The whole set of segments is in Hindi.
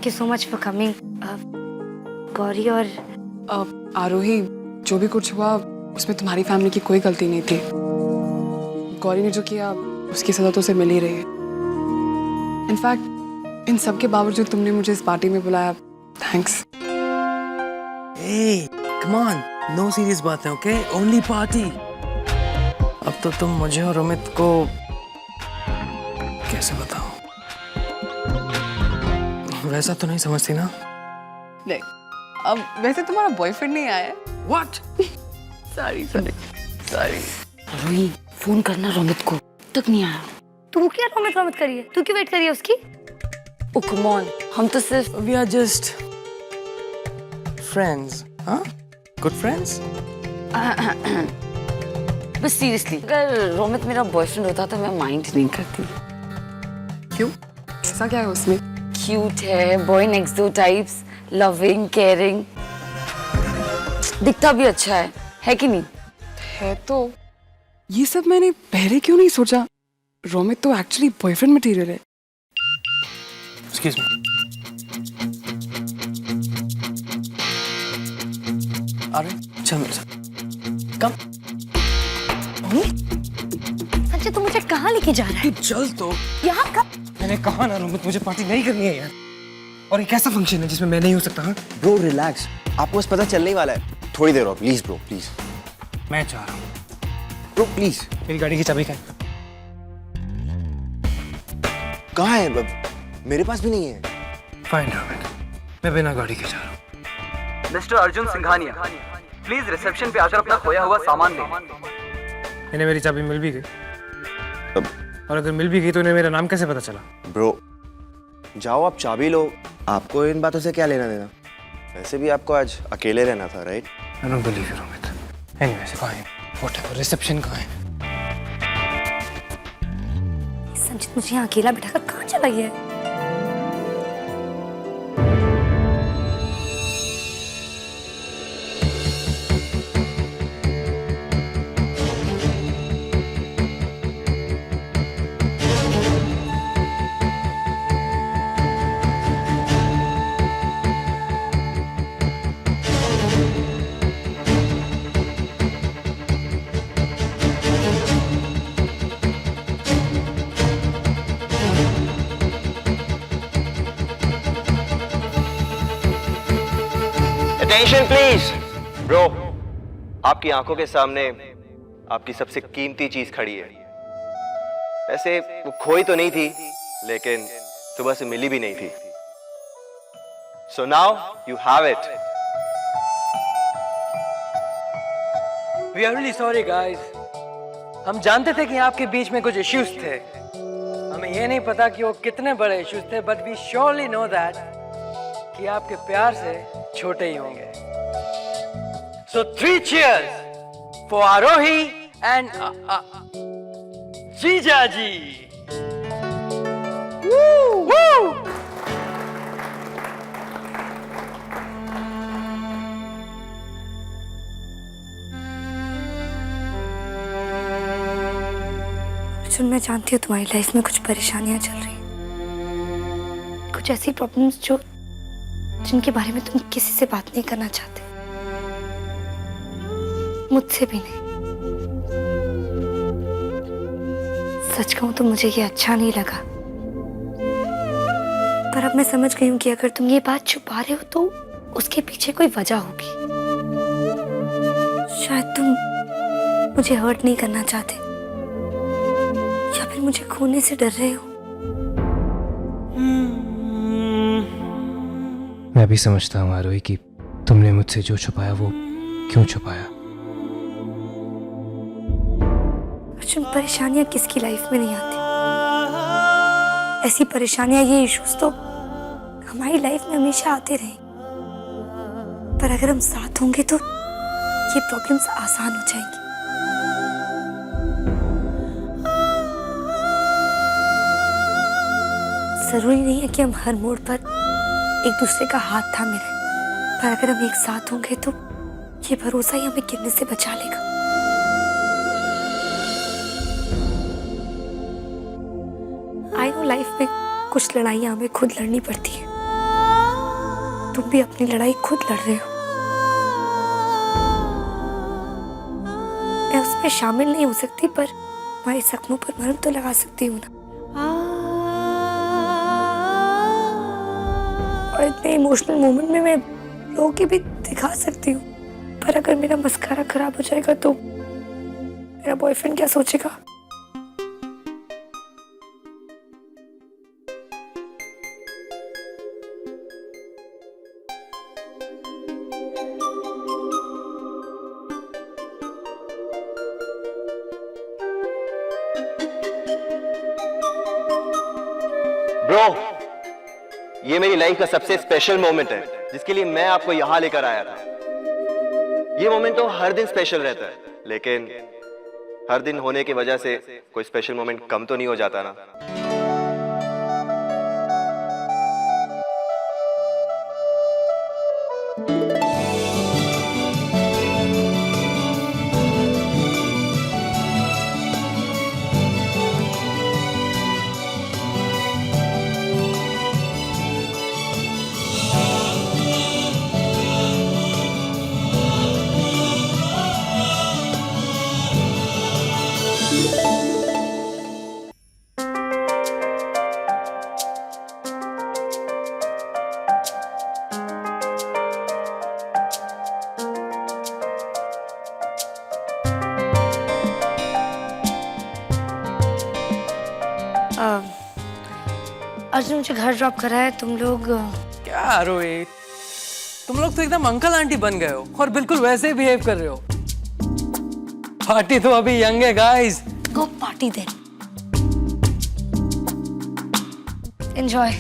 Thank you so much for coming. Gauri और आरोही, जो भी कुछ हुआ उसमें तुम्हारी फैमिली की कोई गलती नहीं थी। गौरी ने जो किया उसकी सजा तो उसे मिल ही रही है। इनफैक्ट इन सब के बावजूद तुमने मुझे इस पार्टी में बुलाया, thanks. Hey, come on, no serious बातें, okay? Only party. अब तो तुम मुझे और अमित को कैसे बताओ? वैसा तो नहीं समझती ना? देख, अब वैसे तुम्हारा बॉयफ्रेंड नहीं आया है। What? सॉरी। रोही, फोन करना रोमित को, तक नहीं आया। तू क्या रोमित करी है? तू क्यों वेट करी है उसकी? ओ कम ऑन, हम तो सिर्फ We are just friends, huh? Good friends? बस सीरियसली, अगर रोमित मेरा बॉयफ्रेंड होता तो मैं माइंड नहीं करती। क्यों? ऐसा क्या है उसमें? क्यूट है, boy next door types, loving, caring, दिखता भी अच्छा है कि नहीं? है तो। ये सब मैंने पहले क्यों नहीं सोचा? रोमित तो एक्चुअली बॉयफ्रेंड मटेरियल है। Excuse me. अरे चल मेरे साथ। Come. संजय, तू मुझे कहाँ लेके जा रहा है? तू चल तो। यहाँ का? मैंने कहा ना रोमित, मुझे पार्टी नहीं करनी है यार। और ये कैसा फंक्शन है जिसमें मैं नहीं हो सकता? हाँ? ब्रो रिलैक्स, आपको बस पता चलने ही वाला है। थोड़ी देर और प्लीज ब्रो, प्लीज। मैं चाह रहा हूँ। Bro please. मेरी गाड़ी की चाबी कहाँ है? कहाँ है? मेरे पास भी नहीं है। फाइन रोमित, मैं बिना गाड़ी के जा रहा हूँ। Mister Arjun Singhania, please reception पे आकर अपना खोया हुआ सामान लें। इन्हें मेरी चाबी मिल भी गई, और अगर मिल भी गई तो इन्हें मेरा नाम कैसे पता चला? ब्रो जाओ, आप चाबी लो, आपको इन बातों से क्या लेना देना? वैसे भी आपको आज अकेले रहना था, right? I don't believe you, Romit. Anyways, fine, whatever. Reception कहाँ है? संजित मुझे यहाँ अकेला बिठाकर कहाँ चला गया है? Attention please. ब्रो, आपकी आंखों के सामने आपकी सबसे कीमती चीज खड़ी है। वैसे वो खोई तो नहीं थी, लेकिन सुबह से मिली भी नहीं थी। So now you have it. We are really sorry, guys. हम जानते थे कि आपके बीच में कुछ इश्यूज थे। हमें ये नहीं पता कि वो कितने बड़े इश्यूज थे, but we surely know that कि आपके प्यार से छोटे ही होंगे। So 3 cheers for Arohi and Jijaji. Woo! Woo! Arjun, मैं जानती हूँ तुम्हारी लाइफ में कुछ परेशानियां चल रही हैं, कुछ ऐसी प्रॉब्लम्स जिनके बारे में तुम किसी से बात नहीं करना चाहते, मुझसे भी नहीं। सच कहूं तो मुझे ये अच्छा नहीं लगा, पर अब मैं समझ गई हूं कि अगर तुम ये बात छुपा रहे हो तो उसके पीछे कोई वजह होगी। शायद तुम मुझे हर्ट नहीं करना चाहते, या फिर मुझे खोने से डर रहे हो। मैं भी समझता हूँ आरोही कि तुमने मुझसे जो छुपाया वो क्यों छुपाया। अर्जुन, परेशानियां किसकी लाइफ में नहीं आती? ऐसी परेशानियां, ये इश्यूज तो हमारी लाइफ में हमेशा आते रहे, पर अगर हम साथ होंगे तो ये प्रॉब्लम्स आसान हो जाएंगी। जरूरी नहीं है कि हम हर मोड़ पर एक दूसरे का हाथ थामे रहें, पर अगर हम एक साथ होंगे तो ये भरोसा ही हमें गिरने से बचा लेगा। आई नो लाइफ में कुछ लड़ाइयां हमें खुद लड़नी पड़ती है, तुम भी अपनी लड़ाई खुद लड़ रहे हो। मैं उसमें शामिल नहीं हो सकती, पर हमारे जख्मों पर मरहम तो लगा सकती हूँ ना। और इतने इमोशनल मोमेंट में मैं रो के भी दिखा सकती हूँ, पर अगर मेरा मस्कारा खराब हो जाएगा तो मेरा बॉयफ्रेंड क्या सोचेगा? ब्रो, ये मेरी लाइफ का सबसे स्पेशल मोमेंट है, जिसके लिए मैं आपको यहां लेकर आया था। ये मोमेंट तो हर दिन स्पेशल रहता है, लेकिन हर दिन होने की वजह से कोई स्पेशल मोमेंट कम तो नहीं हो जाता ना। अर्जुन मुझे घर ड्रॉप करा है। तुम लोग क्या रोहित, तुम लोग तो एकदम अंकल आंटी बन गए हो और बिल्कुल वैसे ही बिहेव कर रहे हो। पार्टी तो अभी यंग है गाइस। गो पार्टी देन, एंजॉय।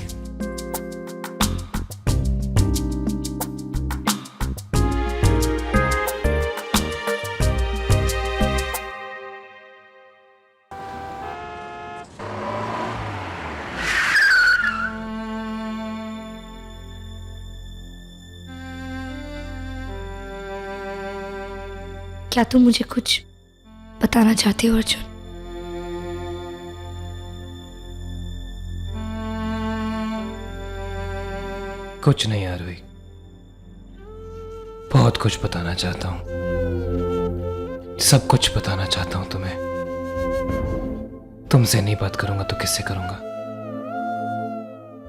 क्या तुम मुझे कुछ बताना चाहते हो अर्जुन? कुछ नहीं आरोही, बहुत कुछ बताना चाहता हूँ, सब कुछ बताना चाहता हूँ तुम्हें। तुमसे नहीं बात करूंगा तो किससे करूंगा?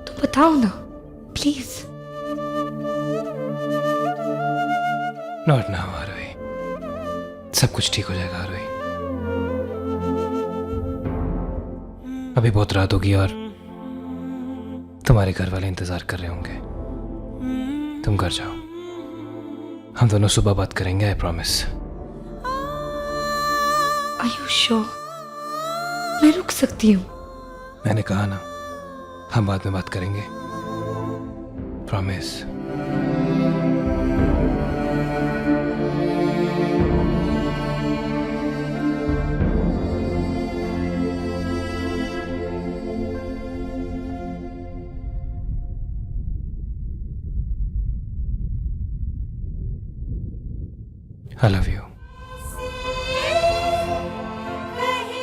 तो बताओ ना प्लीज। नॉट नाउ आरोही, सब कुछ ठीक हो जाएगा आरोही। अभी बहुत रात होगी और तुम्हारे घर वाले इंतजार कर रहे होंगे। तुम घर जाओ, हम दोनों सुबह बात करेंगे, I promise. Are you sure? मैं रुक सकती हूँ। मैंने कहा ना, हम बाद में बात करेंगे, promise. I love you.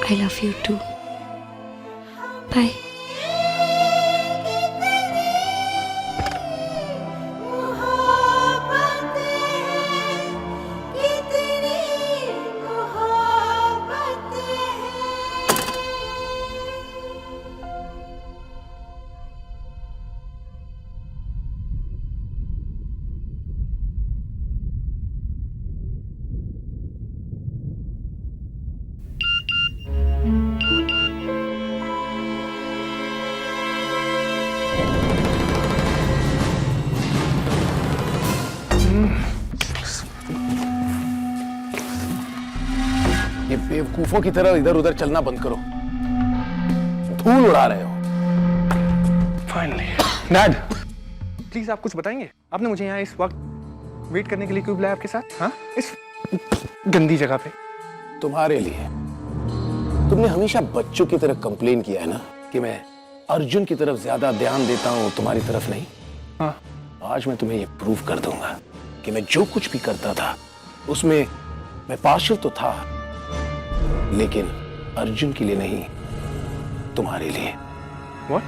I love you too. Bye. ये बेवकूफों की तरह इधर उधर चलना बंद करो, धूल उड़ा रहे हो। फाइनली डैड, प्लीज आप कुछ बताएंगे? आपने मुझे यहाँ इस वक्त वेट करने के लिए क्यों बुलाया आपके साथ? हाँ, इस गंदी जगह पे। तुम्हारे लिए। तुमने हमेशा बच्चों की तरह कंप्लेन किया है ना कि मैं अर्जुन की तरफ ज्यादा ध्यान देता हूँ, तुम्हारी तरफ नहीं। हाँ, आज मैं तुम्हें ये प्रूव कर दूंगा कि मैं जो कुछ भी करता था उसमें मैं पार्शियल तो था, लेकिन अर्जुन के लिए नहीं, तुम्हारे लिए। व्हाट?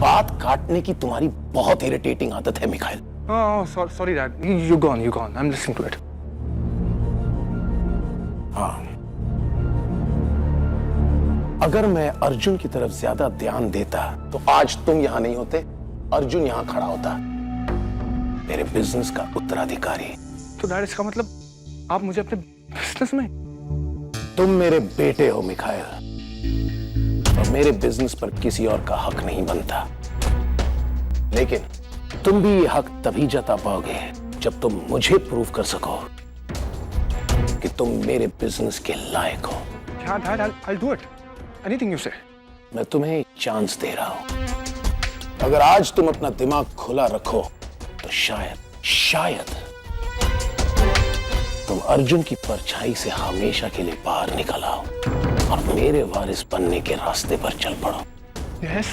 बात काटने की तुम्हारी बहुत इरिटेटिंग आदत है Mikhail. Oh, sorry, Dad. You go on. I'm listening to it. हाँ, अगर मैं अर्जुन की तरफ ज्यादा ध्यान देता तो आज तुम यहां नहीं होते, अर्जुन यहां खड़ा होता, मेरे बिजनेस का उत्तराधिकारी। तो डैड इसका मतलब आप मुझे अपने बिजनेस में? तुम मेरे बेटे हो मिखाइल, और मेरे बिजनेस पर किसी और का हक नहीं बनता। लेकिन तुम भी ये हक तभी जता पाओगे जब तुम मुझे प्रूव कर सको कि तुम मेरे बिजनेस के लायक हो। Yeah, Dad, I'll do it. Anything you say. मैं तुम्हें एक चांस दे रहा हूं। अगर आज तुम अपना दिमाग खुला रखो तो शायद तुम अर्जुन की परछाई से हमेशा के लिए बाहर निकल आओ और मेरे वारिस बनने के रास्ते पर चल पड़ो। Yes.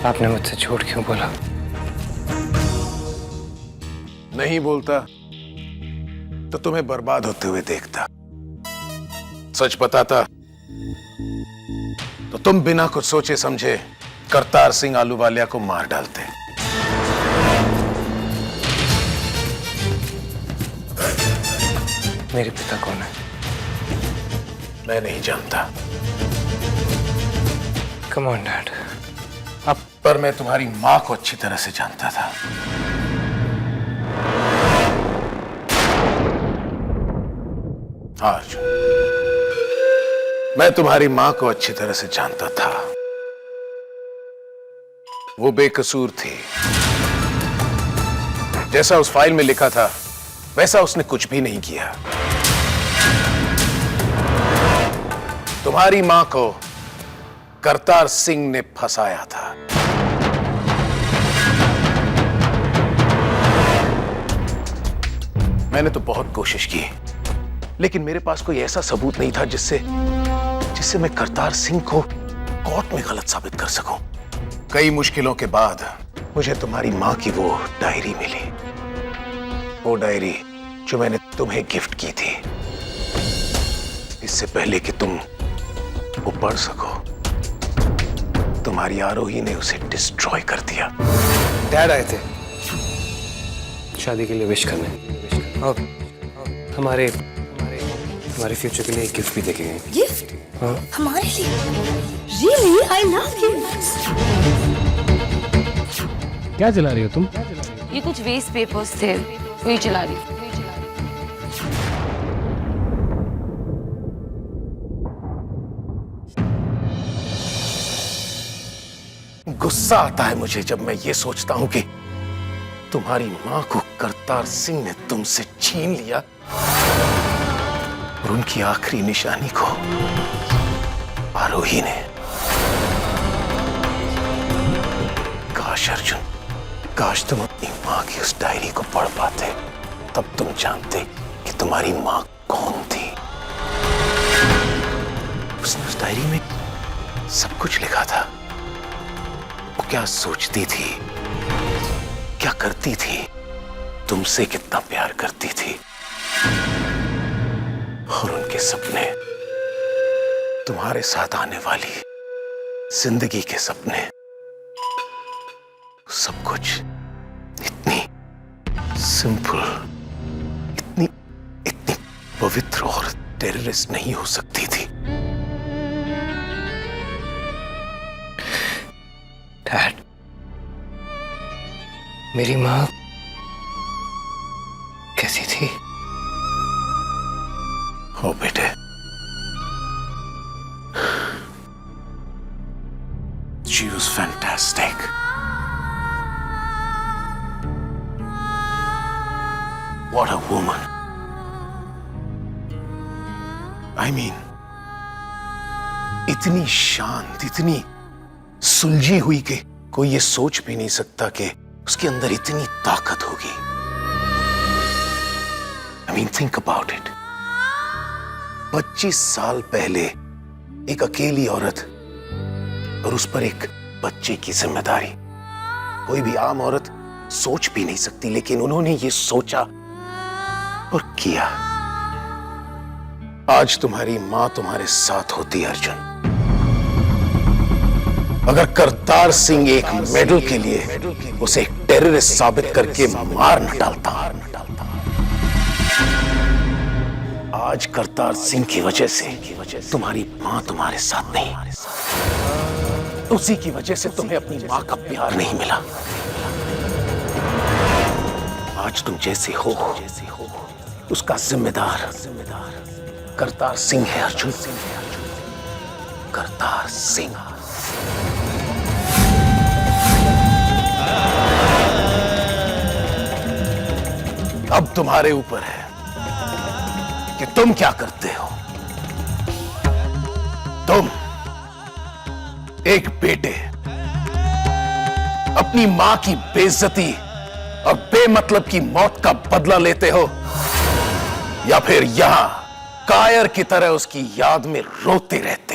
आपने मुझसे झूठ क्यों बोला? नहीं बोलता तो तुम्हें बर्बाद होते हुए देखता। सच बताता तो तुम बिना कुछ सोचे समझे करतार सिंह आलूवालिया को मार डालते। मेरे पिता कौन है? मैं नहीं जानता। Come on dad. पर मैं तुम्हारी मां को अच्छी तरह से जानता था। हाँ अर्जुन, मैं तुम्हारी मां को अच्छी तरह से जानता था। वो बेकसूर थी। जैसा उस फाइल में लिखा था वैसा उसने कुछ भी नहीं किया। तुम्हारी मां को करतार सिंह ने फंसाया था। मैंने तो बहुत कोशिश की, लेकिन मेरे पास कोई ऐसा सबूत नहीं था जिससे मैं करतार सिंह को कोर्ट में गलत साबित कर सकूं। कई मुश्किलों के बाद मुझे तुम्हारी मां की वो डायरी मिली। वो डायरी जो मैंने तुम्हें गिफ्ट की थी, इससे पहले कि तुम वो पढ़ सको, तुम्हारी आरोही ने उसे डिस्ट्रॉय कर दिया। डैड आए थे शादी के लिए विश करने, और हमारे फ्यूचर के लिए एक गिफ्ट भी देके गए। गिफ्ट? हाँ? हमारे लिए? Really? I love gifts. क्या चला रही हो तुम? ये कुछ वेस्ट पेपर्स थे, वही चला रही। गुस्सा आता है मुझे जब मैं ये सोचता हूं कि तुम्हारी मां को करतार सिंह ने तुमसे छीन लिया और उनकी आखिरी निशानी को आरोही ने। काश अर्जुन, काश तुम अपनी मां की उस डायरी को पढ़ पाते, तब तुम जानते कि तुम्हारी मां कौन थी। उसने उस डायरी में सब कुछ लिखा था। वो क्या सोचती थी, क्या करती थी, तुमसे कितना प्यार करती थी, और उनके सपने, तुम्हारे साथ आने वाली जिंदगी के सपने, सब कुछ इतनी सिंपल, इतनी पवित्र और टेररिस्ट नहीं हो सकती थी। डैड, मेरी माँ कैसी थी? ओ बेटे, she was fantastic. What a woman. I mean, इतनी शांत, इतनी सुलझी हुई कि कोई ये सोच भी नहीं सकता कि उसके अंदर इतनी ताकत होगी। I mean, think about it. 25 साल पहले एक अकेली औरत और उस पर एक बच्चे की जिम्मेदारी। कोई भी आम औरत सोच भी नहीं सकती, लेकिन उन्होंने ये सोचा और किया। आज तुम्हारी मां तुम्हारे साथ होती, अर्जुन। अगर करतार सिंह एक मेडल के लिए उसे एक टेररिस्ट साबित करके मार न डालता, आज करतार सिंह की वजह से तुम्हारी मां तुम्हारे साथ नहीं, उसी की वजह से तुम्हें अपनी मां का प्यार नहीं मिला। आज तुम जैसे हो उसका जिम्मेदार करतार सिंह है, अर्जुन। करतार सिंह। अब तुम्हारे ऊपर है कि तुम क्या करते हो। तुम एक बेटे अपनी मां की बेइज्जती और बेमतलब की मौत का बदला लेते हो, या फिर यहां कायर की तरह उसकी याद में रोते रहते